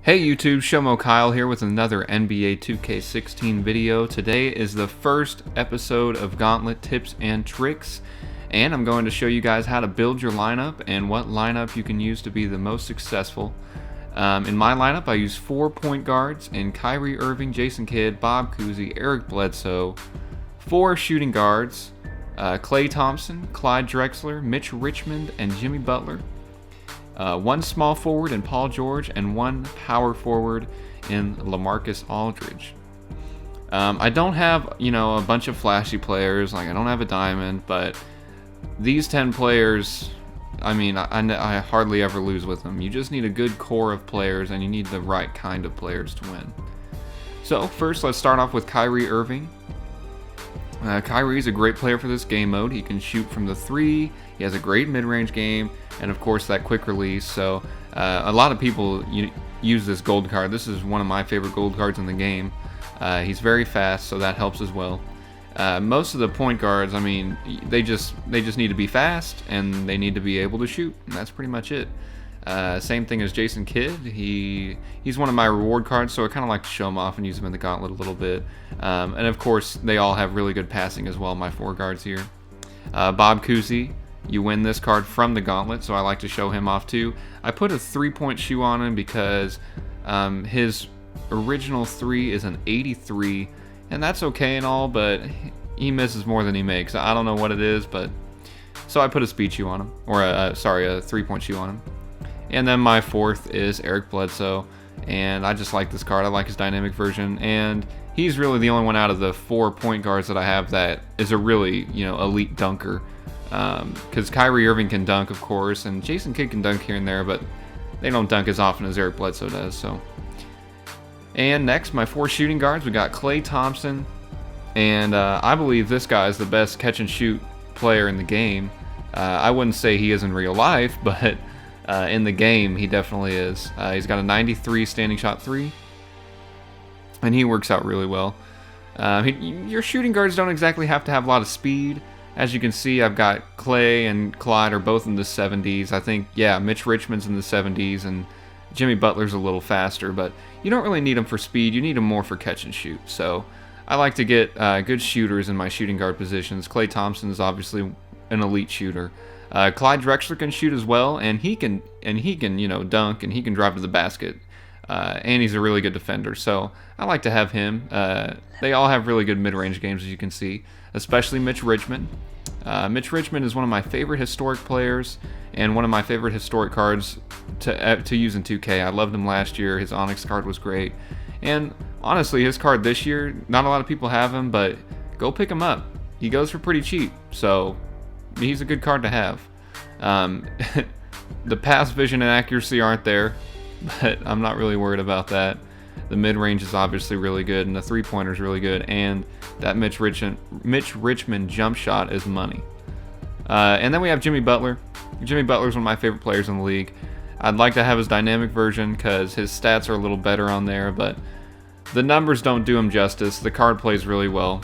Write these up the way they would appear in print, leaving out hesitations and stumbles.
Hey YouTube, Sho-Mo Kyle here with another NBA 2K16 video. Today is the first episode of Gauntlet Tips and Tricks, and I'm going to show you guys how to build your lineup and what lineup you can use to be the most successful. In my lineup, I use 4 point guards in Kyrie Irving, Jason Kidd, Bob Cousy, Eric Bledsoe, 4 shooting guards, Klay Thompson, Clyde Drexler, Mitch Richmond, and Jimmy Butler. 1 small forward in Paul George, and 1 power forward in LaMarcus Aldridge. I don't have, a bunch of flashy players, like I don't have a diamond, but these 10 players, I hardly ever lose with them. You just need a good core of players, and you need the right kind of players to win. So first, let's start off with Kyrie Irving. Kyrie's a great player for this game mode. He can shoot from the 3, he has a great mid-range game, and of course that quick release. So a lot of people use this gold card. This is one of my favorite gold cards in the game. He's very fast, so that helps as well. Most of the point guards, they just need to be fast, and they need to be able to shoot, and that's pretty much it. Same thing as Jason Kidd. He's one of my reward cards, so I kind of like to show him off and use him in the Gauntlet a little bit. And of course, they all have really good passing as well, my 4 guards here. Bob Cousy, you win this card from the Gauntlet, so I like to show him off too. I put a 3-point shoe on him because his original 3 is an 83, and that's okay and all, but he misses more than he makes. I don't know what it is, but so I put a speed shoe on him, or a 3-point shoe on him. And then my 4th is Eric Bledsoe, and I just like this card. I like his dynamic version, and he's really the only one out of the 4 point guards that I have that is a really, elite dunker. Because Kyrie Irving can dunk, of course, and Jason Kidd can dunk here and there, but they don't dunk as often as Eric Bledsoe does. So, and next, my 4 shooting guards, we got Klay Thompson, and I believe this guy is the best catch and shoot player in the game. I wouldn't say he is in real life, but in the game, he definitely is. He's got a 93 standing shot 3, and he works out really well. Your shooting guards don't exactly have to have a lot of speed. As you can see, I've got Klay and Clyde are both in the 70s. I think, Mitch Richmond's in the 70s, and Jimmy Butler's a little faster, but you don't really need them for speed. You need them more for catch and shoot. So I like to get good shooters in my shooting guard positions. Klay Thompson is obviously an elite shooter. Clyde Drexler can shoot as well, and he can dunk, and he can drive to the basket, and he's a really good defender. So I like to have him. They all have really good mid-range games, as you can see, especially Mitch Richmond. Mitch Richmond is one of my favorite historic players, and one of my favorite historic cards to use in 2K. I loved him last year. His Onyx card was great, and honestly, his card this year, not a lot of people have him, but go pick him up. He goes for pretty cheap, so he's a good card to have. The pass vision and accuracy aren't there, but I'm not really worried about that. The mid-range is obviously really good, and the 3-pointer is really good, and that Mitch Richmond jump shot is money. And then we have Jimmy Butler. Jimmy Butler is one of my favorite players in the league. I'd like to have his dynamic version because his stats are a little better on there, but the numbers don't do him justice. The card plays really well.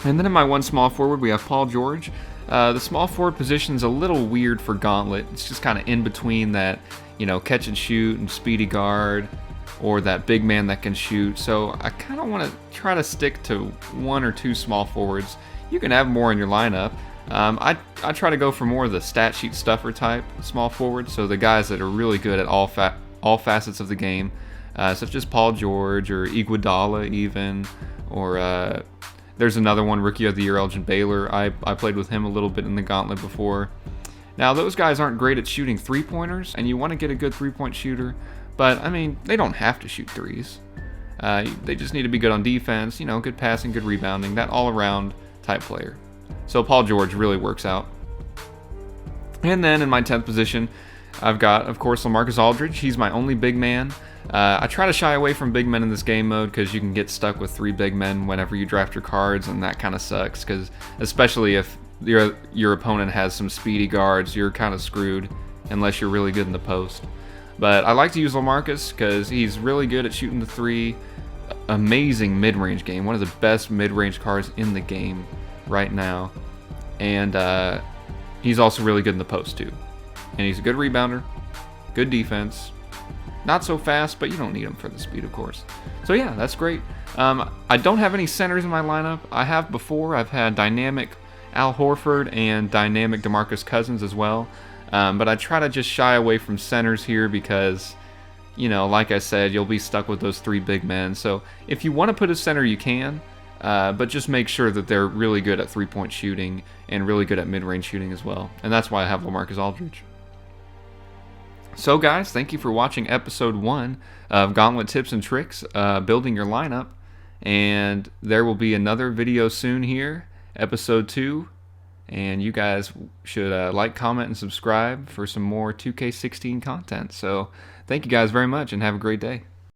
And then in my 1 small forward, we have Paul George. The small forward position is a little weird for Gauntlet. It's just kind of in between that, catch and shoot and speedy guard, or that big man that can shoot. So I kind of want to try to stick to 1 or 2 small forwards. You can have more in your lineup. I try to go for more of the stat sheet stuffer type small forward, so the guys that are really good at all facets of the game, such as Paul George or Iguodala even, or there's another one, Rookie of the Year, Elgin Baylor. I played with him a little bit in the Gauntlet before. Now, those guys aren't great at shooting 3-pointers, and you want to get a good 3-point shooter, but, they don't have to shoot 3s. They just need to be good on defense, good passing, good rebounding, that all-around type player. So Paul George really works out. And then in my 10th position, I've got, of course, LaMarcus Aldridge. He's my only big man. I try to shy away from big men in this game mode because you can get stuck with 3 big men whenever you draft your cards, and that kind of sucks, because especially if your opponent has some speedy guards, you're kind of screwed unless you're really good in the post. But I like to use LaMarcus because he's really good at shooting the 3. Amazing mid-range game. One of the best mid-range cards in the game right now. And he's also really good in the post too. And he's a good rebounder, good defense, not so fast, but you don't need them for the speed, of course. So yeah, that's great. I don't have any centers in my lineup. I have before. I've had dynamic Al Horford and dynamic DeMarcus Cousins as well. But I try to just shy away from centers here because, you know, like I said, you'll be stuck with those 3 big men. So if you want to put a center, you can. But just make sure that they're really good at three-point shooting and really good at mid-range shooting as well. And that's why I have LaMarcus Aldridge. So guys, thank you for watching episode 1 of Gauntlet Tips and Tricks, building your lineup. And there will be another video soon here, episode 2. And you guys should like, comment, and subscribe for some more 2K16 content. So thank you guys very much and have a great day.